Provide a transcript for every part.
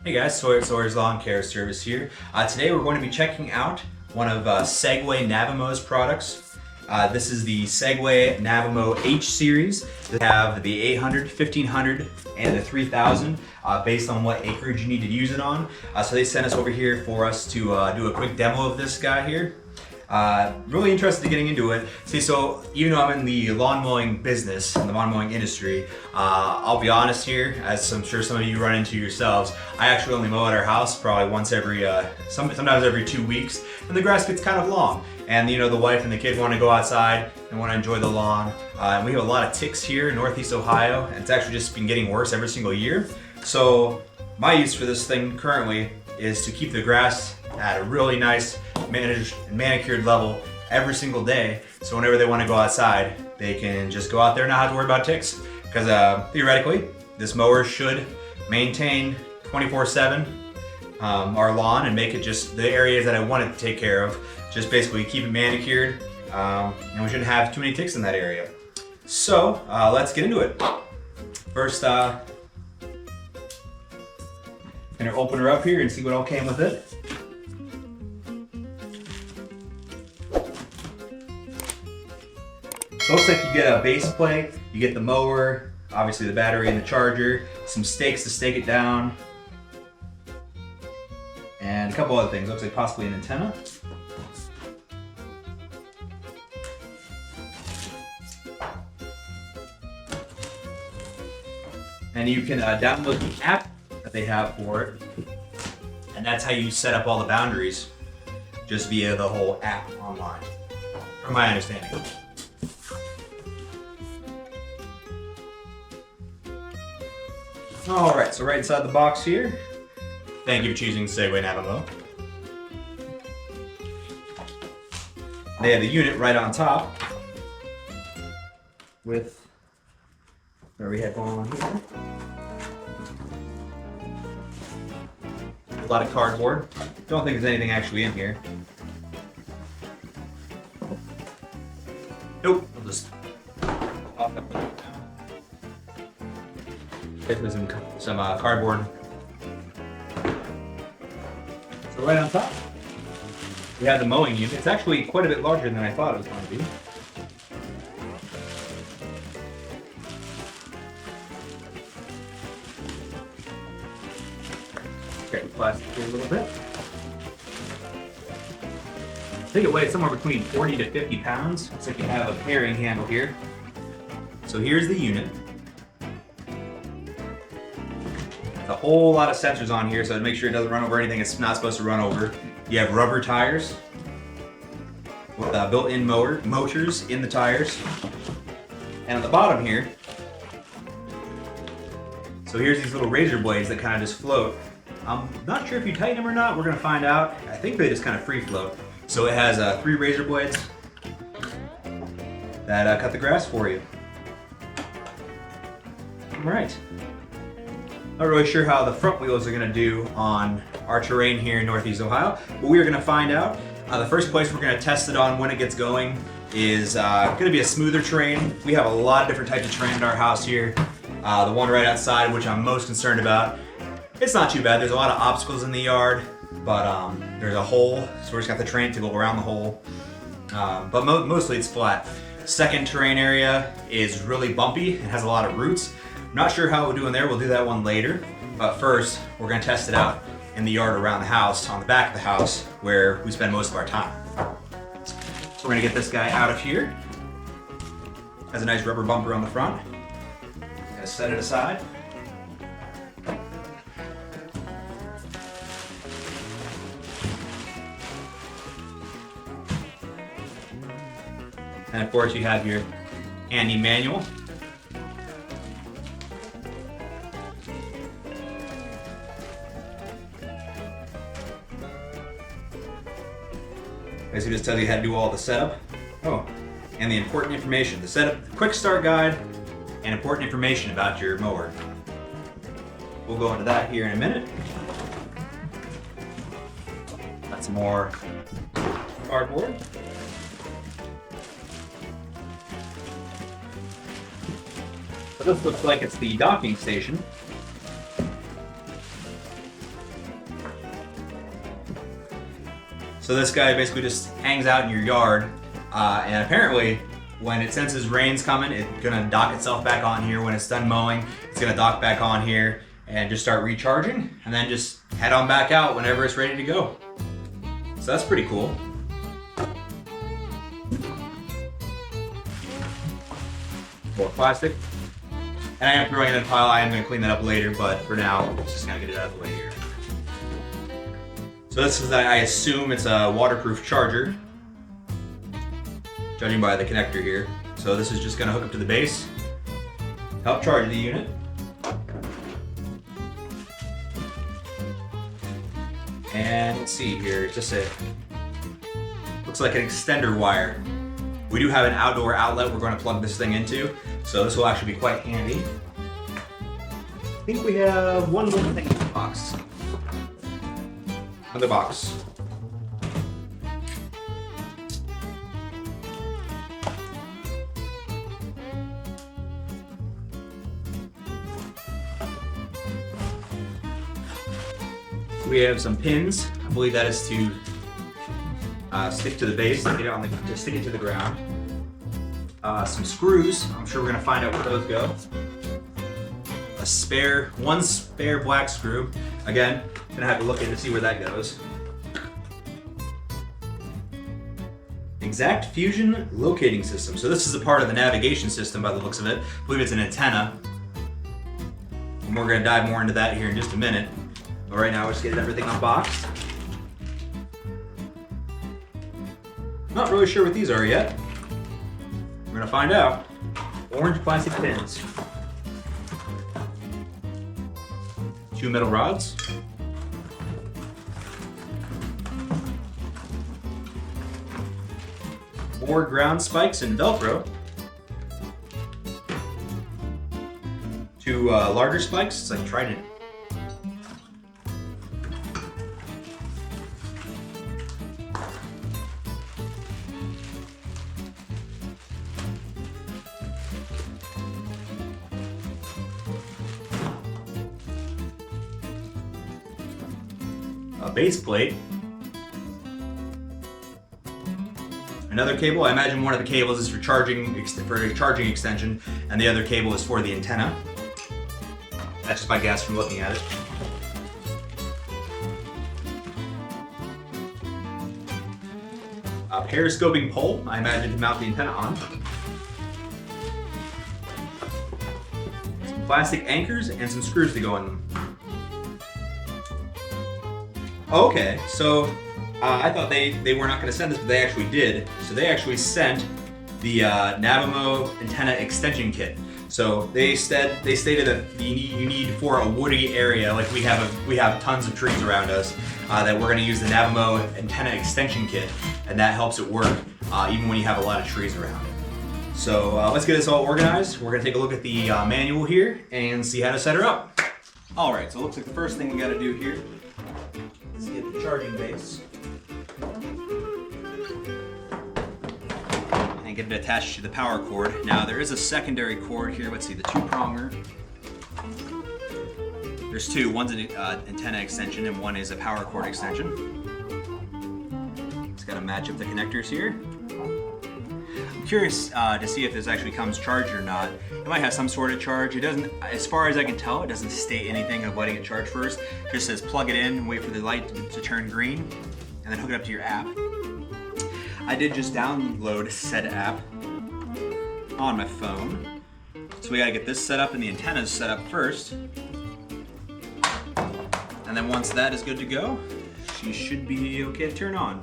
Hey guys, Sawyer's Lawn Care Service here. Today we're going to be checking out one of Segway Navimow's products. This is the Segway Navimow H series. They have the 800, 1500, and the 3000 based on what acreage you need to use it on. So they sent us over here for us to do a quick demo of this guy here. Really interested in getting into it. See, so even though I'm in the lawn mowing business, in the lawn mowing industry, I'll be honest here, as I'm sure some of you run into yourselves, I actually only mow at our house probably once every, sometimes every 2 weeks, and the grass gets kind of long. And you know, the wife and the kid want to go outside and want to enjoy the lawn. And we have a lot of ticks here in Northeast Ohio, and it's actually just been getting worse every single year. So my use for this thing currently is to keep the grass at a really nice managed and manicured level every single day, so whenever they want to go outside they can just go out there and not have to worry about ticks, because theoretically this mower should maintain 24/7 our lawn and make it just the areas that I want it to take care of, just basically keep it manicured, and we shouldn't have too many ticks in that area. So let's get into it. First, I'm gonna open her up here and see what all came with it. So it looks like you get a base plate, you get the mower, obviously the battery and the charger, some stakes to stake it down, and a couple other things. Looks like possibly an antenna. And you can download the app that they have for it, and that's how you set up all the boundaries, just via the whole app online, from my understanding. Alright, so right inside the box here, thank you for choosing Segway Navimow. They have the unit right on top with where we had going on here. A lot of cardboard. Don't think there's anything actually in here. Nope, I'll just pop that one down. There's some cardboard. So right on top, we have the mowing unit. It's actually quite a bit larger than I thought it was going to be. Okay, plastic here a little bit. I think it weighs somewhere between 40 to 50 pounds. Looks like you have a carrying handle here. So here's the unit. A whole lot of sensors on here, so to make sure it doesn't run over anything it's not supposed to run over. You have rubber tires with built-in motors in the tires. And on the bottom here, so here's these little razor blades that kind of just float. I'm not sure if you tighten them or not. We're going to find out. I think they just kind of free float. So it has 3 razor blades that cut the grass for you. All right. Not really sure how the front wheels are going to do on our terrain here in Northeast Ohio, but we are going to find out. The first place we're going to test it on when it gets going is going to be a smoother terrain. We have a lot of different types of terrain in our house here. The one right outside, which I'm most concerned about, it's not too bad. There's a lot of obstacles in the yard, but there's a hole, so we're just got the terrain to go around the hole. But mostly it's flat. Second terrain area is really bumpy. It has a lot of roots. Not sure how we'll do in there, we'll do that one later. But first, we're gonna test it out in the yard around the house, on the back of the house, where we spend most of our time. So we're gonna get this guy out of here. Has a nice rubber bumper on the front. Gonna set it aside. And of course you have your handy manual. Basically just tells you how to do all the setup. Oh, and the important information. The setup, quick start guide, and important information about your mower. We'll go into that here in a minute. That's more cardboard. So this looks like it's the docking station. So this guy basically just hangs out in your yard, and apparently when it senses rain's coming, it's gonna dock itself back on here. When it's done mowing, it's gonna dock back on here and just start recharging, and then just head on back out whenever it's ready to go. So that's pretty cool. More plastic. And I am throwing it in a pile. I am going to clean that up later, but for now, I'm just going to get it out of the way here. So this is, I assume it's a waterproof charger, judging by the connector here. So this is just going to hook up to the base, help charge the unit. And let's see here, it's just looks like an extender wire. We do have an outdoor outlet we're going to plug this thing into, so this will actually be quite handy. I think we have one more thing in the box. Another box. We have some pins. I believe that is to stick to the base, to stick it to the ground. Some screws. I'm sure we're gonna find out where those go. One spare black screw. Again, gonna have to look in to see where that goes. Exact fusion locating system. So this is a part of the navigation system by the looks of it. I believe it's an antenna. And we're gonna dive more into that here in just a minute. But right now we're just getting everything unboxed. Not really sure what these are yet. We're gonna find out. Orange plastic pins. 2 metal rods. More ground spikes and Velcro. 2 larger spikes. It's like Trident. A base plate. Another cable. I imagine one of the cables is for a charging extension, and the other cable is for the antenna. That's just my guess from looking at it. A periscoping pole, I imagine, to mount the antenna on. Some plastic anchors and some screws to go in them. Okay, so I thought they were not going to send this, but they actually did. So they actually sent the Navimow antenna extension kit. So they stated that you need for a woody area, like we have tons of trees around us, that we're going to use the Navimow antenna extension kit, and that helps it work even when you have a lot of trees around. So let's get this all organized. We're going to take a look at the manual here and see how to set her up. All right, so it looks like the first thing we got to do here is get the charging base and get it attached to the power cord. Now there is a secondary cord here. Let's see, the 2-pronger. There's 2. One's an antenna extension and one is a power cord extension. It's got to match up the connectors here. I'm curious to see if this actually comes charged or not. It might have some sort of charge. It doesn't, as far as I can tell, it doesn't state anything of letting it charge first. It just says plug it in, wait for the light to turn green, and then hook it up to your app. I did just download said app on my phone. So we gotta get this set up and the antennas set up first. And then once that is good to go, she should be okay to turn on.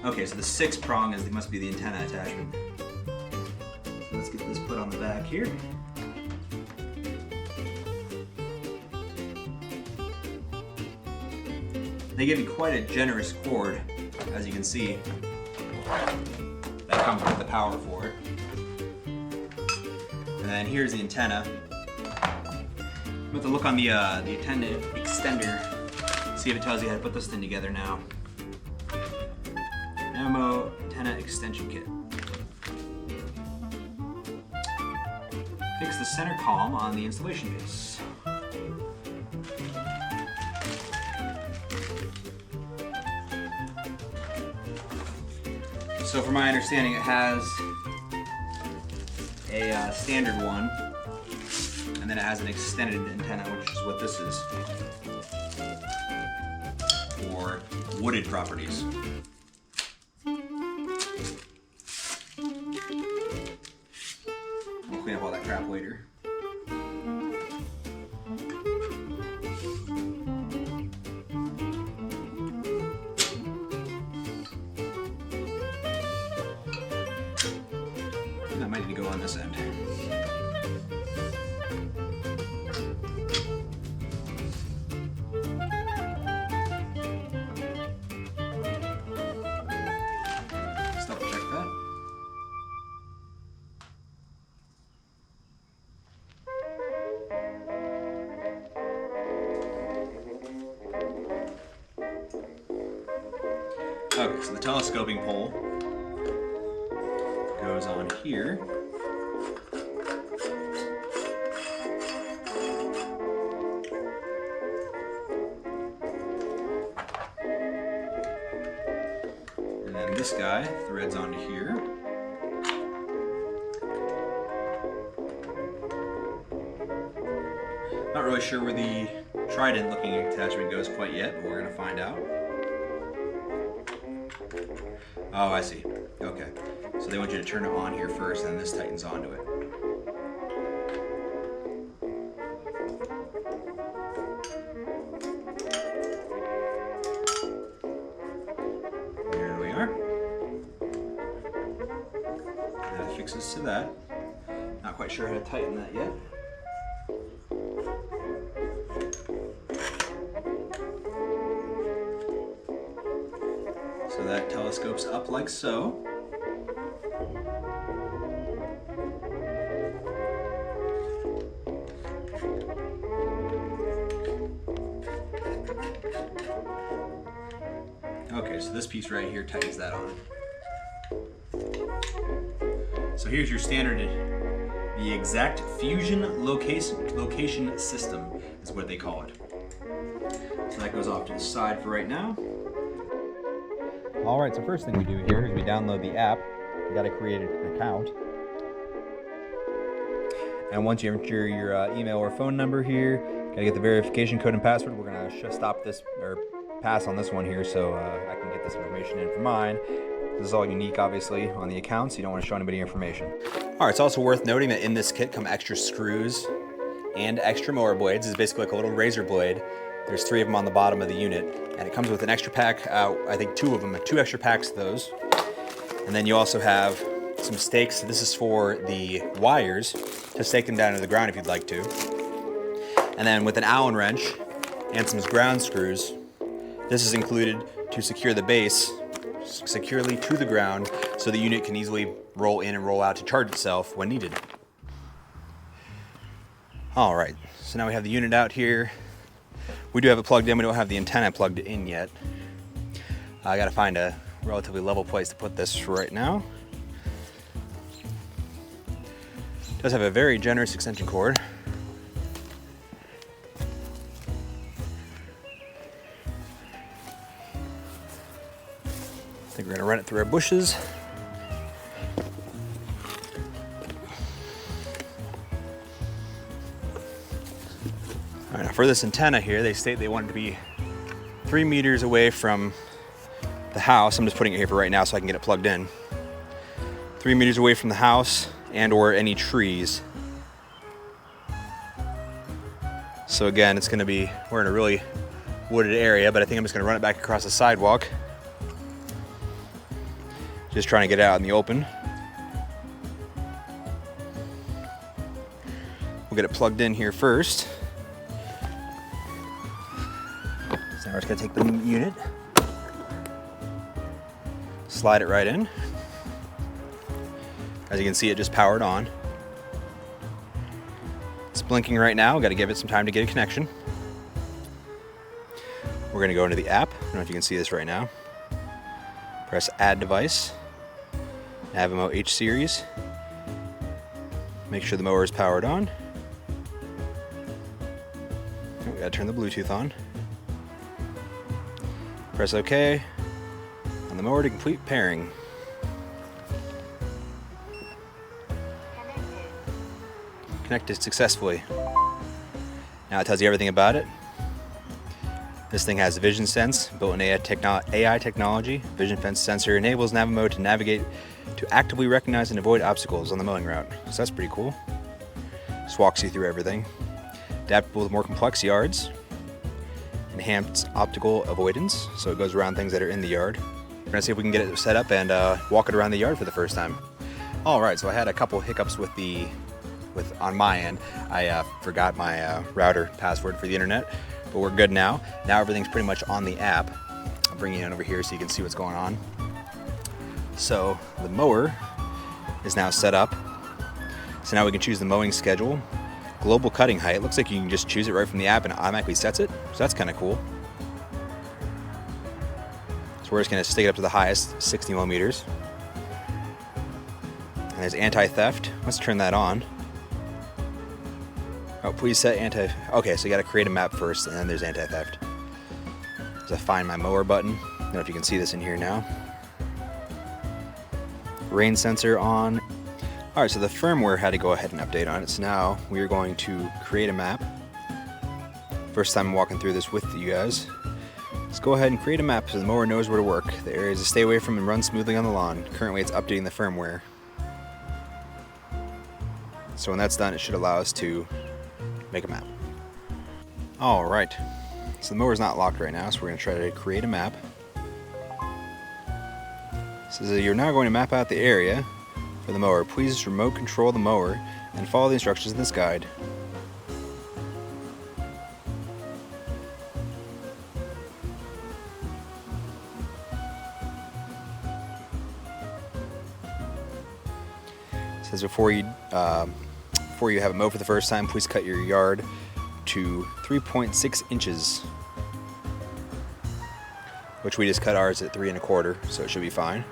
Okay, so the 6-prong must be the antenna attachment. So let's get this put on the back here. They give you quite a generous cord, as you can see. That comes with the power for it. And then here's the antenna. I'm going to look on the antenna extender, see if it tells you how to put this thing together now. Navimow antenna extension kit. Fix the center column on the installation base. So from my understanding, it has a standard one, and then it has an extended antenna, which is what this is, for wooded properties. We'll clean up all that crap later. That might need to go on this end. Let's double check that. Okay, so the telescoping pole goes on here. And then this guy threads onto here. Not really sure where the trident looking attachment goes quite yet, but we're going to find out. Oh, I see. Okay. So they want you to turn it on here first, and this tightens onto it. There we are. That fixes to that. Not quite sure how to tighten that yet. So that telescopes up like so. Okay, so this piece right here tightens that on. So here's your standard, the exact fusion location system is what they call it. So that goes off to the side for right now. Alright, so first thing we do here is we download the app. You gotta create an account. And once you enter your email or phone number here, gotta get the verification code and password. We're gonna stop this, or pass on this one here, so I can get this information in for mine. This is all unique, obviously, on the account, so you don't want to show anybody information. Alright, it's also worth noting that in this kit come extra screws and extra mower blades. It's basically like a little razor blade. There's 3 of them on the bottom of the unit, and it comes with an extra pack, I think 2 of them, 2 extra packs of those. And then you also have some stakes. This is for the wires, to stake them down to the ground if you'd like to. And then with an Allen wrench and some ground screws, this is included to secure the base securely to the ground so the unit can easily roll in and roll out to charge itself when needed. Alright, so now we have the unit out here. We do have it plugged in, we don't have the antenna plugged in yet. I gotta find a relatively level place to put this for right now. It does have a very generous extension cord. I think we're gonna run it through our bushes. All right, now for this antenna here, they state they want it to be 3 meters away from the house. I'm just putting it here for right now so I can get it plugged in. 3 meters away from the house and or any trees. So again, it's gonna be, we're in a really wooded area, but I think I'm just gonna run it back across the sidewalk. Just trying to get it out in the open. We'll get it plugged in here first. So now we're just gonna take the unit, slide it right in. As you can see, it just powered on. It's blinking right now. Got to give it some time to get a connection. We're gonna go into the app. I don't know if you can see this right now. Press Add Device. Navimow H series. Make sure the mower is powered on. Oh, we gotta turn the Bluetooth on. Press OK on the mower to complete pairing. connected successfully. Now it tells you everything about it. This thing has Vision Sense, built-in AI technology. Vision Sense sensor enables Navimow to navigate to actively recognize and avoid obstacles on the mowing route. So that's pretty cool. Just walks you through everything. Adaptable to more complex yards. Enhanced optical avoidance, so it goes around things that are in the yard. We're gonna see if we can get it set up and walk it around the yard for the first time. All right, so I had a couple hiccups on my end. I forgot my router password for the internet, but we're good now. Now everything's pretty much on the app. I'll bring you in over here so you can see what's going on. So the mower is now set up. So now we can choose the mowing schedule. Global cutting height. Looks like you can just choose it right from the app and it automatically sets it. So that's kind of cool. So we're just going to stick it up to the highest, 60 millimeters. And there's anti-theft. Let's turn that on. Oh, please set okay, so you got to create a map first, and then there's anti-theft. There's a Find My Mower button. I don't know if you can see this in here now. Rain sensor on. All right, so the firmware had to go ahead and update on it. So now we are going to create a map. First time I'm walking through this with you guys. Let's go ahead and create a map so the mower knows where to work, the areas to stay away from and run smoothly on the lawn. Currently, it's updating the firmware. So when that's done, it should allow us to make a map. All right, so the mower's not locked right now, so we're going to try to create a map. It says that you're now going to map out the area for the mower. Please remote control the mower and follow the instructions in this guide. It says before you have it mowed for the first time, please cut your yard to 3.6 inches, which we just cut ours at 3 1/4, so it should be fine.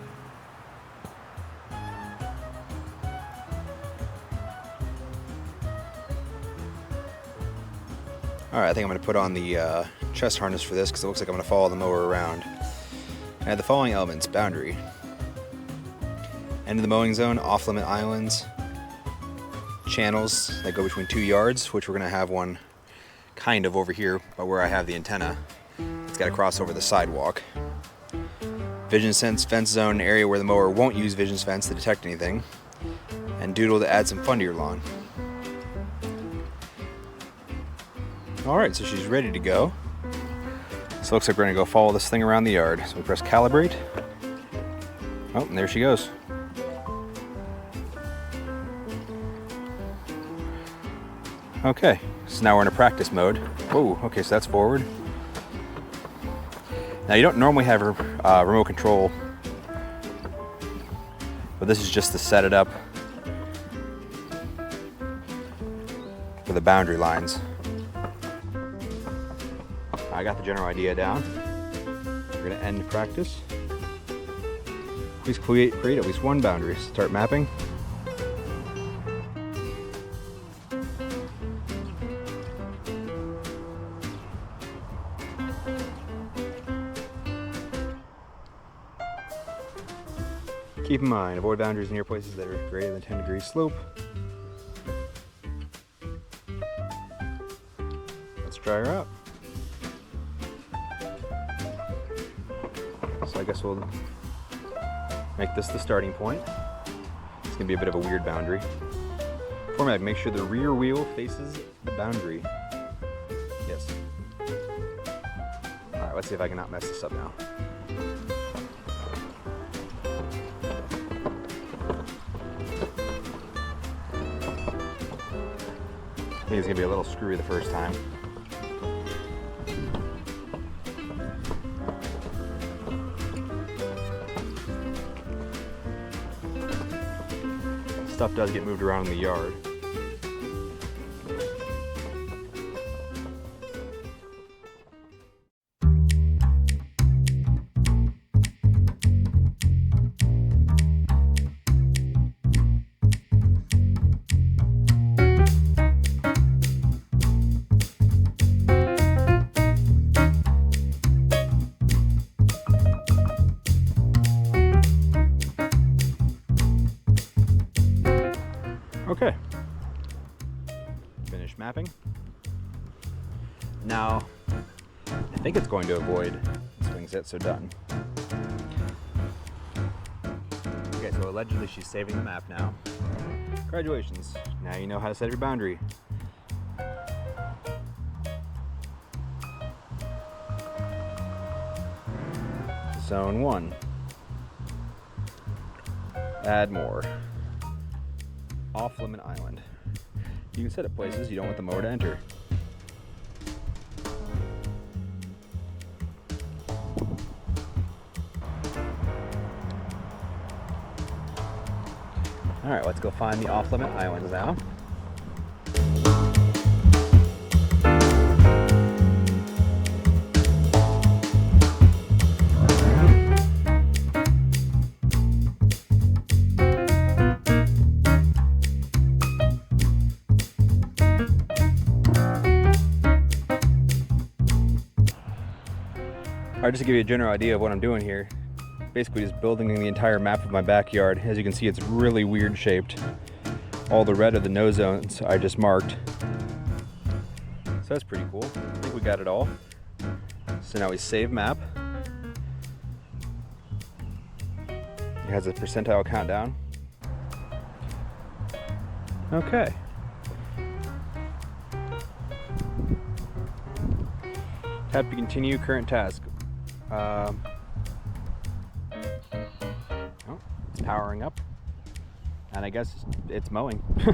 All right, I think I'm going to put on the chest harness for this because it looks like I'm going to follow the mower around. Add the following elements: boundary, end of the mowing zone, off-limit islands, channels that go between 2 yards, which we're going to have one kind of over here by where I have the antenna. It's got to cross over the sidewalk. Vision sense fence zone, area where the mower won't use vision fence to detect anything. And doodle to add some fun to your lawn. Alright, so she's ready to go. So it looks like we're going to go follow this thing around the yard. So we press calibrate. Oh, and there she goes. Okay, so now we're in a practice mode. Whoa, okay, so that's forward. Now you don't normally have remote control, but this is just to set it up for the boundary lines. I got the general idea down. We're going to end practice. Please create at least one boundary. Start mapping. Keep in mind, avoid boundaries near places that are greater than 10 degrees slope. Let's try her out. So I guess we'll make this the starting point. It's gonna be a bit of a weird boundary. Format, make sure the rear wheel faces the boundary. Yes. All right, let's see if I can not mess this up now. I think it's gonna be a little screwy the first time. Stuff does get moved around in the yard. Okay, Now, I think it's going to avoid swing set, so done. Okay, so allegedly she's saving the map now. Congratulations, now you know how to set your boundary. Zone 1. Add more. Off-limit island. You can set it places you don't want the mower to enter. Alright, let's go find the off-limit islands now. Alright, just to give you a general idea of what I'm doing here, basically just building the entire map of my backyard. As you can see, it's really weird shaped. All the red are the no zones I just marked. So that's pretty cool. I think we got it all. So now we save map. It has a percentile countdown. Okay. Tap to continue current task. Oh, it's powering up, and I guess it's mowing. It's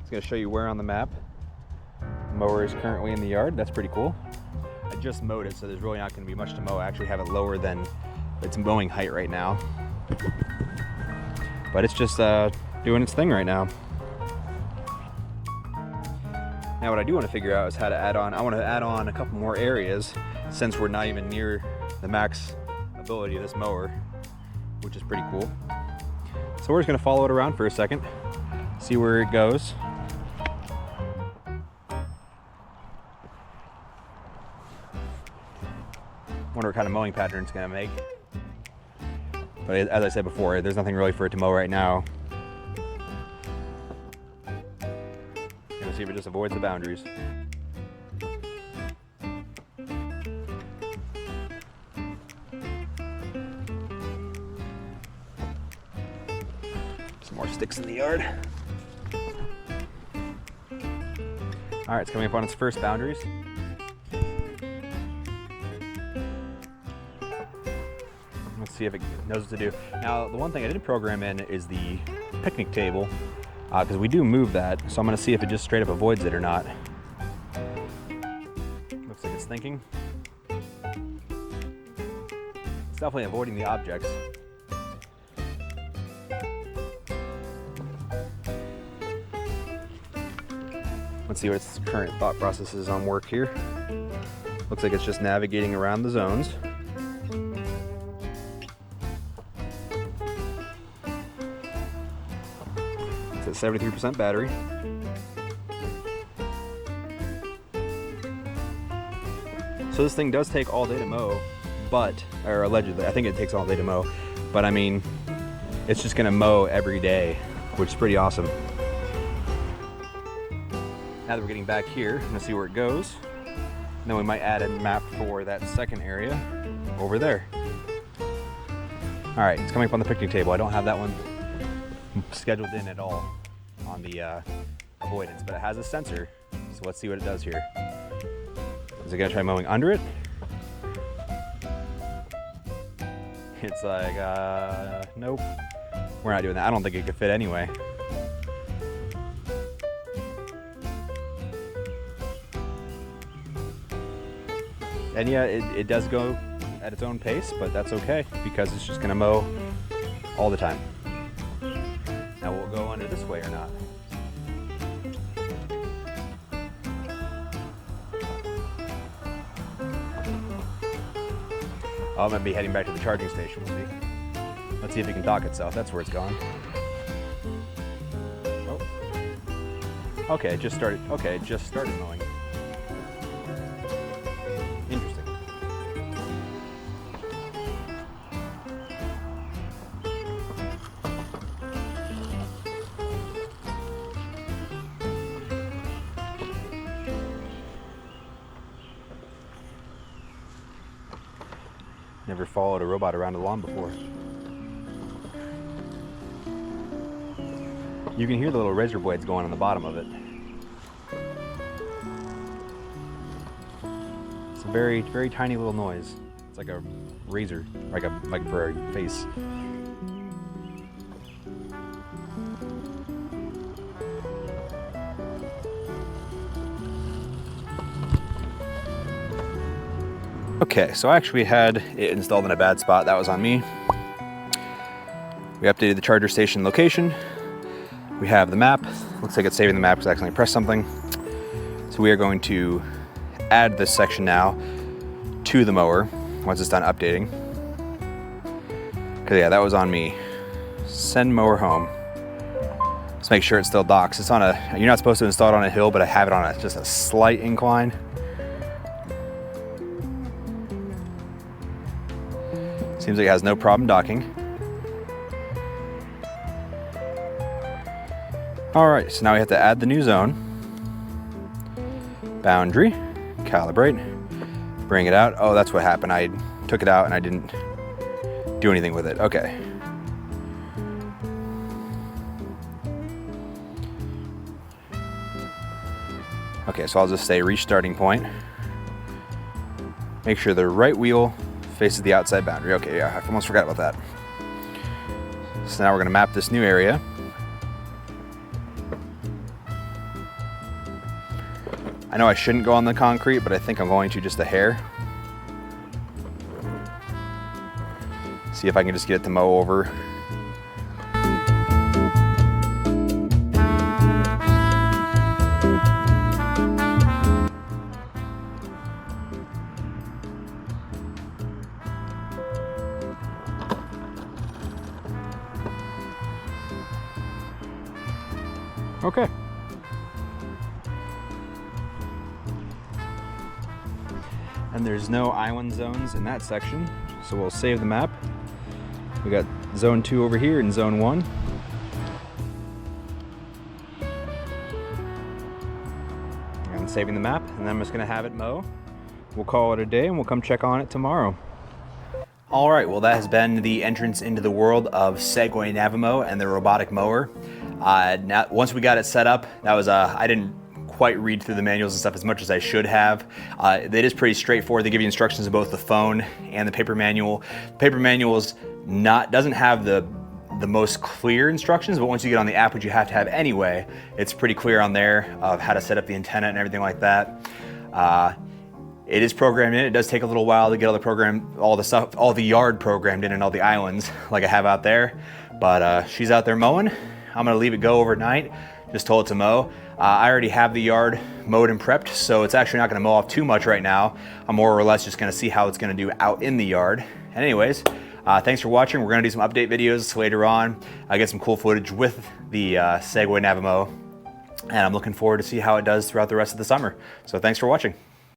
going to show you where on the map the mower is currently in the yard. That's pretty cool. I just mowed it, so there's really not going to be much to mow. I actually have it lower than its mowing height right now, but it's just doing its thing right now. Now what I do want to figure out is how to add on. I want to add on a couple more areas since we're not even near the max ability of this mower, which is pretty cool. So we're just going to follow it around for a second, see where it goes. Wonder what kind of mowing pattern it's going to make. But as I said before, there's nothing really for it to mow right now. Gonna see if it just avoids the boundaries. Some more sticks in the yard. All right, it's coming up on its first boundaries. Let's see if it knows what to do. Now, the one thing I didn't program in is the picnic table, because we do move that, so I'm going to see if it just straight up avoids it or not. Looks like it's thinking. It's definitely avoiding the objects. Let's see what its current thought process is on work here. Looks like it's just navigating around the zones. It's at 73% battery. So this thing does take all day to mow, or allegedly, I think it takes all day to mow, but I mean, it's just gonna mow every day, which is pretty awesome. Now that we're getting back here, I'm gonna see where it goes. And then we might add a map for that second area over there. All right, it's coming up on the picnic table. I don't have that one scheduled in at all on the avoidance, but it has a sensor. So let's see what it does here. Is it gonna try mowing under it? It's like, nope. We're not doing that. I don't think it could fit anyway. And yeah, it does go at its own pace, but that's okay because it's just gonna mow all the time. Now we'll go under this way or not. Oh, I'm gonna be heading back to the charging station. We'll see. Let's see if it can dock itself. That's where it's going. Oh. Okay, it just started. Okay, it just started mowing. Interesting. Never followed a robot around a lawn before. You can hear the little razor blades going on the bottom of it. It's a very, very tiny little noise. It's like a razor, like for a face. Okay, so I actually had it installed in a bad spot. That was on me. We updated the charger station location. We have the map. Looks like it's saving the map because I accidentally pressed something. So we are going to add this section now to the mower once it's done updating. Because yeah, that was on me. Send mower home. Let's make sure it still docks. It's on a, you're not supposed to install it on a hill, but I have it on just a slight incline. Seems like it has no problem docking. All right, so now we have to add the new zone. Boundary, calibrate, bring it out. Oh, that's what happened. I took it out and I didn't do anything with it. Okay. Okay, so I'll just say reach starting point. Make sure the right wheel faces the outside boundary. Okay, yeah, I almost forgot about that. So now we're gonna map this new area. I know I shouldn't go on the concrete, but I think I'm going to just a hair. See if I can just get it to mow over. Okay. And there's no island zones in that section, so we'll save the map. We got zone 2 over here and zone 1. I'm saving the map, and then I'm just gonna have it mow. We'll call it a day and we'll come check on it tomorrow. All right, well that has been the entrance into the world of Segway Navimow and the robotic mower. Now, once we got it set up, that was I didn't quite read through the manuals and stuff as much as I should have. It is pretty straightforward. They give you instructions in both the phone and the paper manual. The paper manual doesn't have the most clear instructions, but once you get on the app, which you have to have anyway, it's pretty clear on there of how to set up the antenna and everything like that. It is programmed in. It does take a little while to get all the yard programmed in and all the islands like I have out there. But she's out there mowing. I'm gonna leave it go overnight. Just told it to mow. I already have the yard mowed and prepped, so it's actually not gonna mow off too much right now. I'm more or less just gonna see how it's gonna do out in the yard. And anyways, thanks for watching. We're gonna do some update videos later on. I get some cool footage with the Segway Navimow, and I'm looking forward to see how it does throughout the rest of the summer. So thanks for watching.